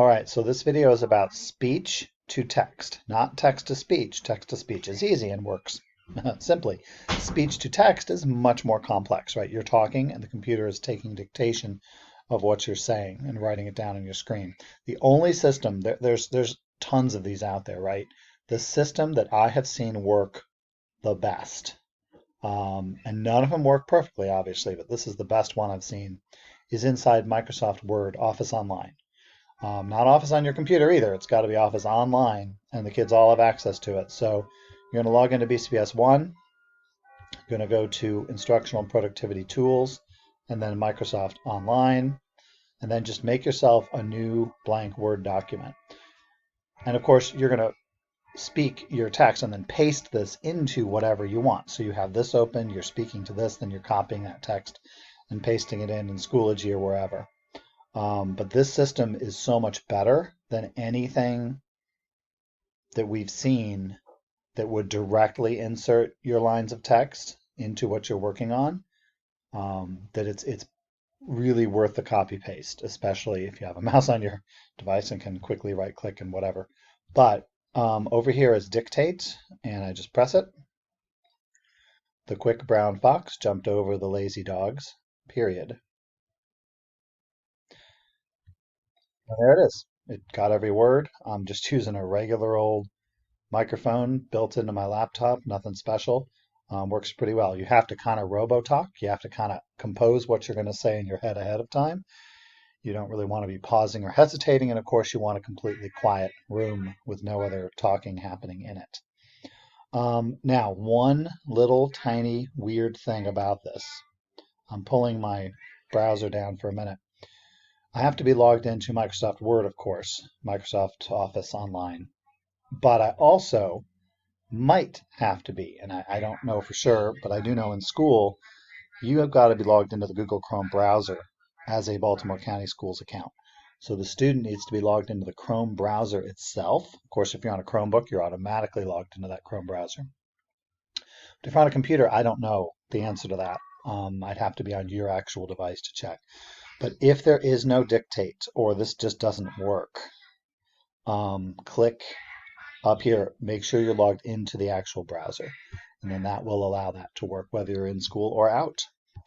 All right, so this video is about speech to text, not text to speech. Text to speech is easy and works simply. Speech to text is much more complex, right? You're talking and the computer is taking dictation of what you're saying and writing it down on your screen. The only system, there's tons of these out there, right? The system that I have seen work the best, and none of them work perfectly, obviously, but this is the best one I've seen, is inside Microsoft Word, Office Online. Not Office on your computer either. It's got to be Office online, and the kids all have access to it. So you're going to log into BCPS 1. You're going to go to Instructional Productivity Tools, and then Microsoft Online, and then just make yourself a new blank Word document. And of course, you're going to speak your text and then paste this into whatever you want. So you have this open, you're speaking to this, then you're copying that text and pasting it in Schoology or wherever. But this system is so much better than anything that we've seen that would directly insert your lines of text into what you're working on, that it's really worth the copy paste, especially if you have a mouse on your device and can quickly right click and whatever. But over here is dictate, and I just press it. The quick brown fox jumped over the lazy dogs, period. And there it is. It got every word. I'm just using a regular old microphone built into my laptop, nothing special. Works pretty well. You have to kind of robo-talk. You have to kind of compose what you're going to say in your head ahead of time. You don't really want to be pausing or hesitating. And of course, you want a completely quiet room with no other talking happening in it. Now, one little tiny weird thing about this. I'm pulling my browser down for a minute. I have to be logged into Microsoft Word, of course, Microsoft Office Online. But I also might have to be, and I don't know for sure, but I do know in school, you have got to be logged into the Google Chrome browser as a Baltimore County Schools account. So the student needs to be logged into the Chrome browser itself. Of course, if you're on a Chromebook, you're automatically logged into that Chrome browser. But if you're on a computer, I don't know the answer to that. I'd have to be on your actual device to check. But if there is no dictate or this just doesn't work, click up here, make sure you're logged into the actual browser. And then that will allow that to work whether you're in school or out.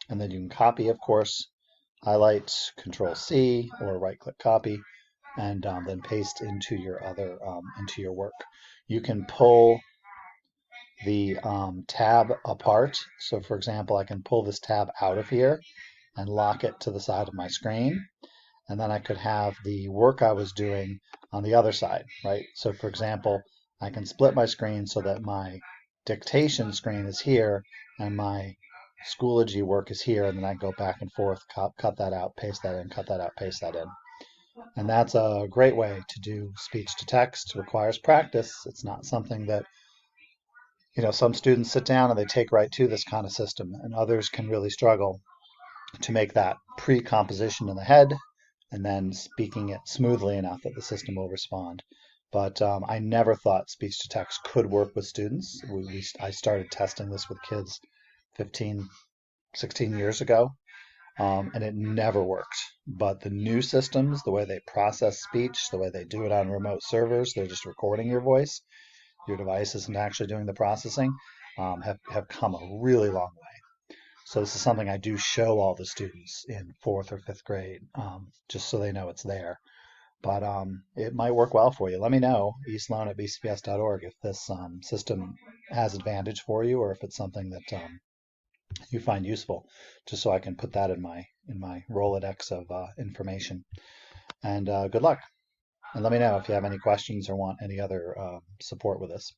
And then you can copy, of course, highlight, Control C, or right click copy, and then paste into your other, into your work. You can pull the tab apart. So for example, I can pull this tab out of here and lock it to the side of my screen. And then I could have the work I was doing on the other side, right? So for example, I can split my screen so that my dictation screen is here and my Schoology work is here, and then I go back and forth, cut that out, paste that in, cut that out, paste that in. And that's a great way to do speech to text. It requires practice. It's not something that, some students sit down and they take right to this kind of system, and others can really struggle to make that pre-composition in the head and then speaking it smoothly enough that the system will respond. But I never thought speech to text could work with students. I started testing this with kids 15, 16 years ago, and it never worked. But the new systems, the way they process speech, the way they do it on remote servers, they're just recording your voice. Your device isn't actually doing the processing, have come a really long way. So this is something I do show all the students in 4th or 5th grade, just so they know it's there. But it might work well for you. Let me know, eastloan@bcps.org, if this system has advantage for you or if it's something that you find useful, just so I can put that in my Rolodex of information. And good luck. And let me know if you have any questions or want any other support with this.